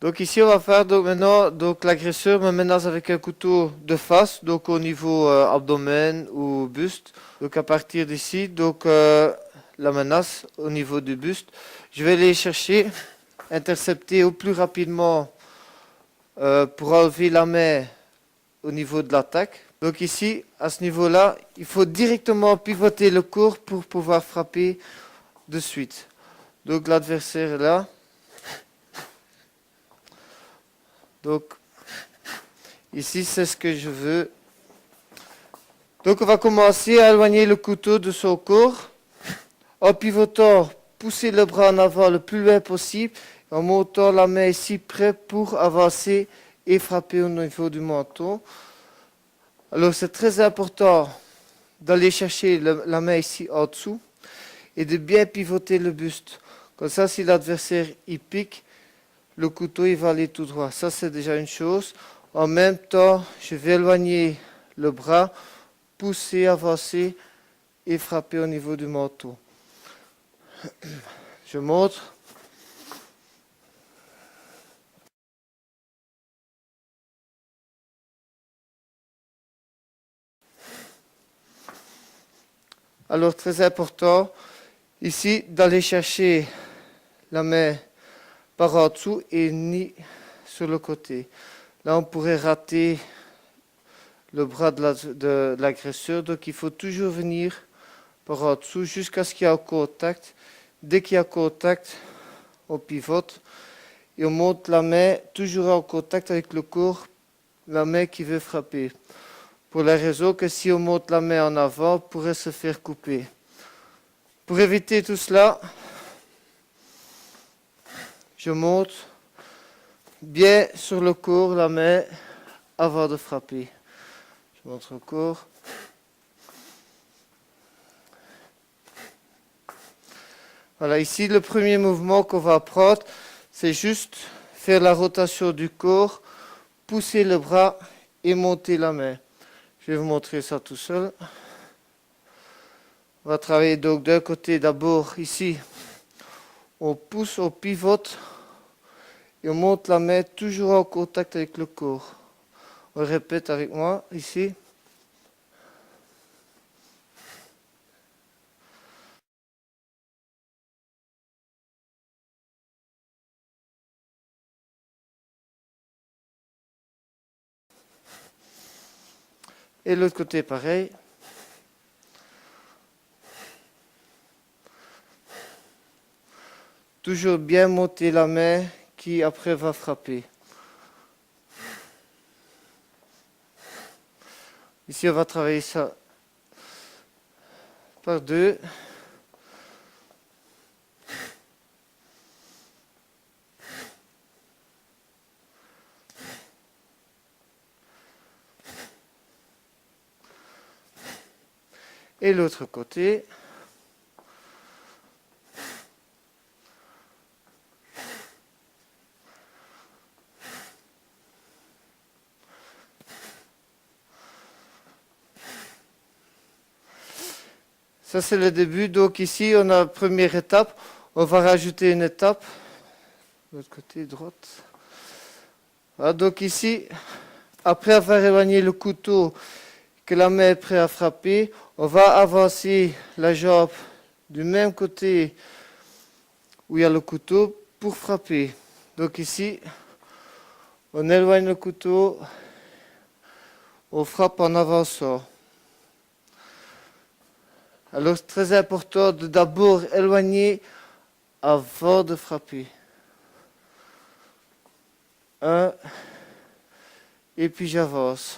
Donc ici, on va faire donc maintenant donc l'agresseur me menace avec un couteau de face, donc au niveau abdomen ou buste. Donc à partir d'ici, donc la menace au niveau du buste, je vais aller chercher, intercepter au plus rapidement pour enlever la main au niveau de l'attaque. Donc ici, à ce niveau-là, il faut directement pivoter le corps pour pouvoir frapper de suite. Donc l'adversaire est là. Donc ici, c'est ce que je veux. Donc on va commencer à éloigner le couteau de son corps. En pivotant, pousser le bras en avant le plus loin possible. En montant la main ici prêt pour avancer et frapper au niveau du menton. Alors c'est très important d'aller chercher la main ici en dessous et de bien pivoter le buste. Comme ça, si l'adversaire y pique, le couteau il va aller tout droit. Ça c'est déjà une chose. En même temps, je vais éloigner le bras, pousser, avancer et frapper au niveau du menton. Je montre. Alors très important, ici d'aller chercher la main par en dessous et ni sur le côté. Là on pourrait rater le bras de l'agresseur, donc il faut toujours venir par en dessous jusqu'à ce qu'il y ait un contact. Dès qu'il y a contact, on pivote et on monte la main toujours en contact avec le corps, la main qui veut frapper. Pour la raison que si on monte la main en avant, on pourrait se faire couper. Pour éviter tout cela, je monte bien sur le corps la main avant de frapper. Je montre encore. Voilà, ici le premier mouvement qu'on va prendre, c'est juste faire la rotation du corps, pousser le bras et monter la main. Je vais vous montrer ça tout seul. On va travailler donc d'un côté d'abord ici. On pousse, on pivote et on monte la main toujours en contact avec le corps. On répète avec moi ici. Et l'autre côté pareil. Toujours bien monter la main qui après va frapper. Ici on va travailler ça par deux. Et l'autre côté. Ça c'est le début. Donc ici on a la première étape. On va rajouter une étape. L'autre côté, droite. Voilà, donc ici, après avoir éloigné le couteau, que la main est prête à frapper, on va avancer la jambe du même côté où il y a le couteau pour frapper. Donc ici, on éloigne le couteau, on frappe en avançant. Alors c'est très important de d'abord éloigner avant de frapper. Un, et puis j'avance.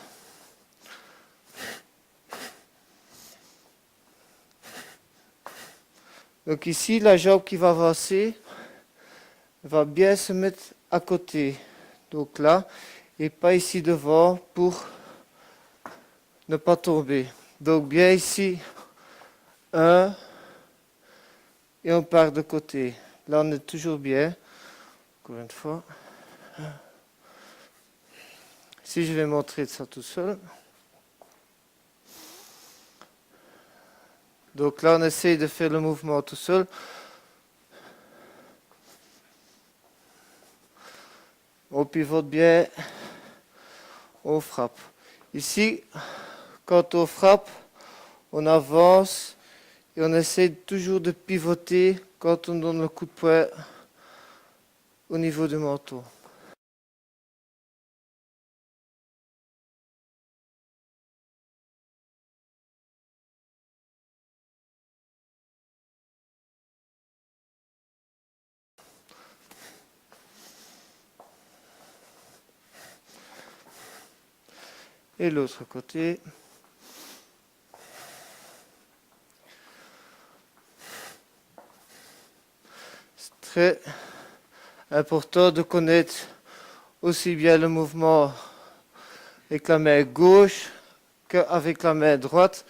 Donc ici, la jambe qui va avancer va bien se mettre à côté. Donc là, et pas ici devant pour ne pas tomber. Donc bien ici, un, et on part de côté. Là, on est toujours bien. Encore une fois. Ici, je vais montrer ça tout seul. Donc là, on essaye de faire le mouvement tout seul. On pivote bien, on frappe. Ici, quand on frappe, on avance et on essaie toujours de pivoter quand on donne le coup de poing au niveau du manteau. Et l'autre côté. C'est très important de connaître aussi bien le mouvement avec la main gauche qu'avec la main droite.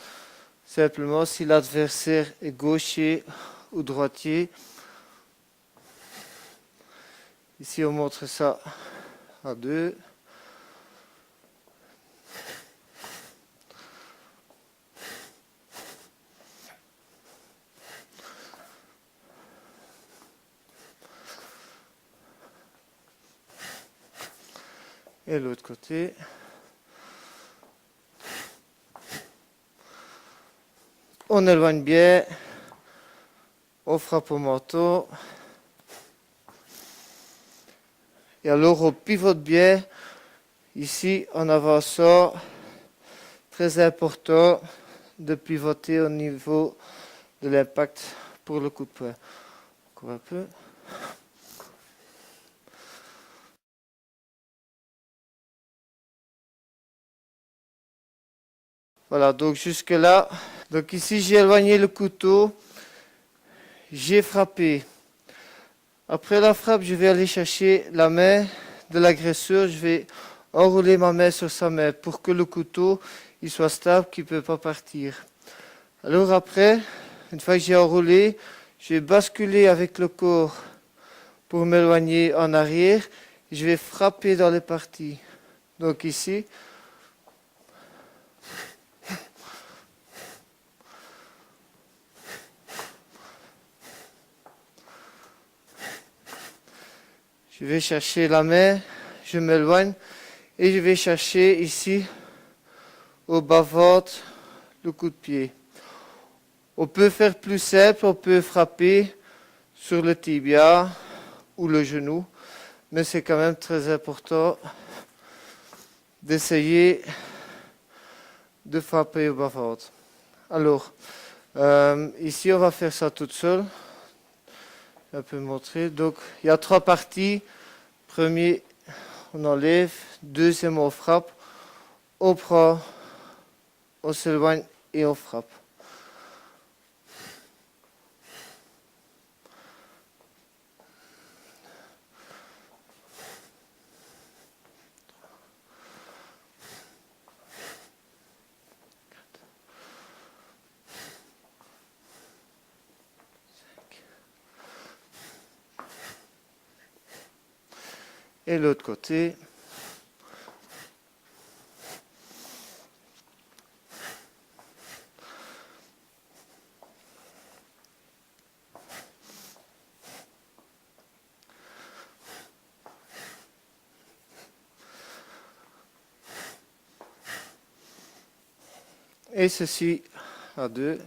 Simplement si l'adversaire est gaucher ou droitier. Ici on montre ça à deux. Et l'autre côté. On éloigne bien. On frappe au manteau. Et alors on pivote bien. Ici en avançant. Très important de pivoter au niveau de l'impact pour le coup de poing. Encore un peu. Voilà, donc jusque là. Donc ici j'ai éloigné le couteau. J'ai frappé. Après la frappe, je vais aller chercher la main de l'agresseur. Je vais enrouler ma main sur sa main pour que le couteau il soit stable, qu'il ne peut pas partir. Alors après, une fois que j'ai enroulé, je vais basculer avec le corps pour m'éloigner en arrière. Je vais frapper dans les parties. Donc ici. Je vais chercher la main, je m'éloigne et je vais chercher ici au bas-ventre le coup de pied. On peut faire plus simple, on peut frapper sur le tibia ou le genou, mais c'est quand même très important d'essayer de frapper au bas-ventre. Alors, ici on va faire ça toute seule. Je peux montrer. Donc, il y a trois parties. Premier, on enlève. Deuxième, on frappe. On prend, on s'éloigne et on frappe. Et l'autre côté. Et ceci à deux.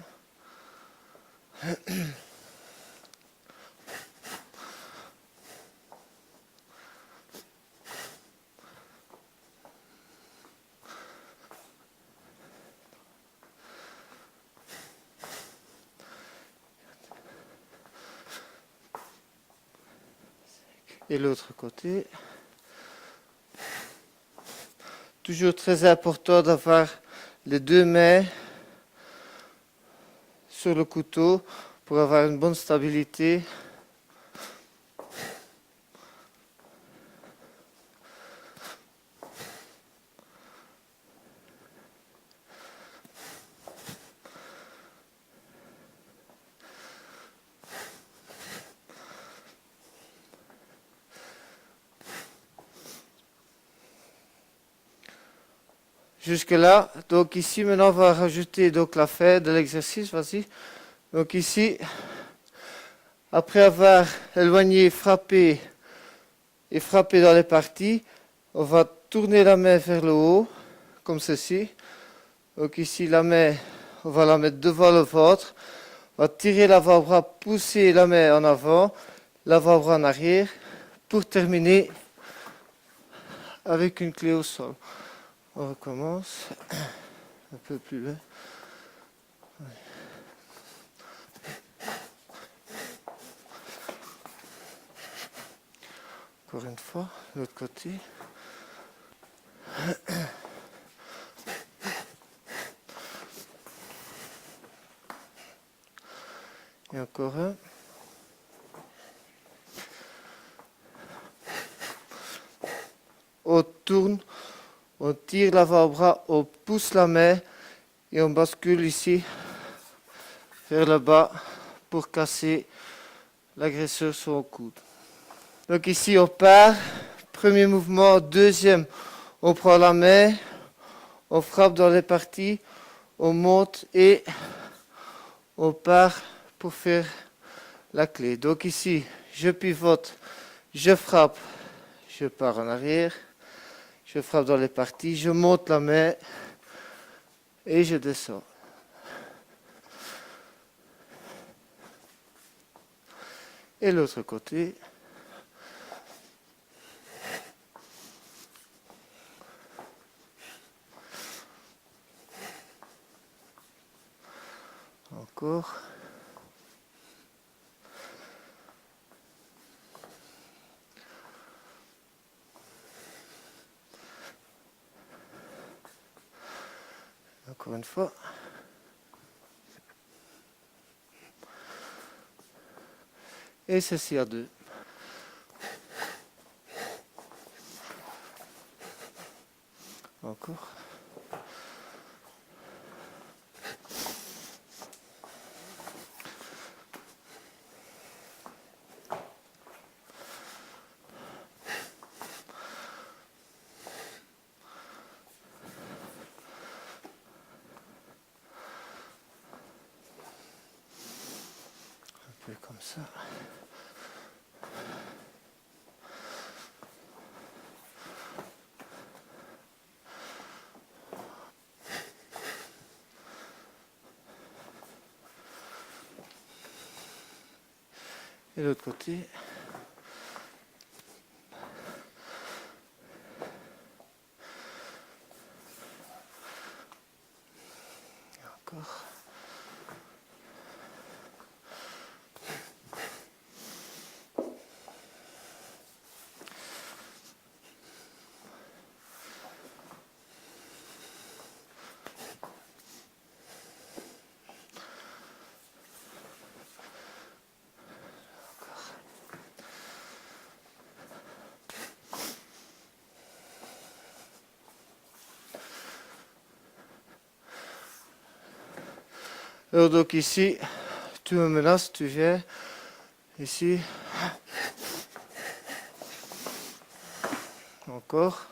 Et l'autre côté. Toujours très important d'avoir les deux mains sur le couteau pour avoir une bonne stabilité. Jusque là, donc ici maintenant on va rajouter donc la fin de l'exercice, vas-y. Donc ici, après avoir éloigné, frappé et frapper dans les parties. On va tourner la main vers le haut, comme ceci. Donc ici, la main, on va la mettre devant le ventre. On va tirer l'avant-bras, pousser la main en avant, l'avant-bras en arrière, pour terminer avec une clé au sol. On recommence un peu plus loin. Encore une fois, l'autre côté. Et encore un. On tourne, on tire l'avant-bras, on pousse la main et on bascule ici vers le bas pour casser l'agresseur sur le coude. Donc ici on part, premier mouvement, deuxième, on prend la main, on frappe dans les parties, on monte et on part pour faire la clé. Donc ici, je pivote, je frappe, je pars en arrière, je frappe dans les parties, je monte la main et je descends. Et l'autre côté. Encore. Encore une fois. Et ceci à deux. Encore. Un peu comme ça. Et l'autre côté. Et encore. Alors donc ici, tu me menaces, tu viens. Ici. Encore.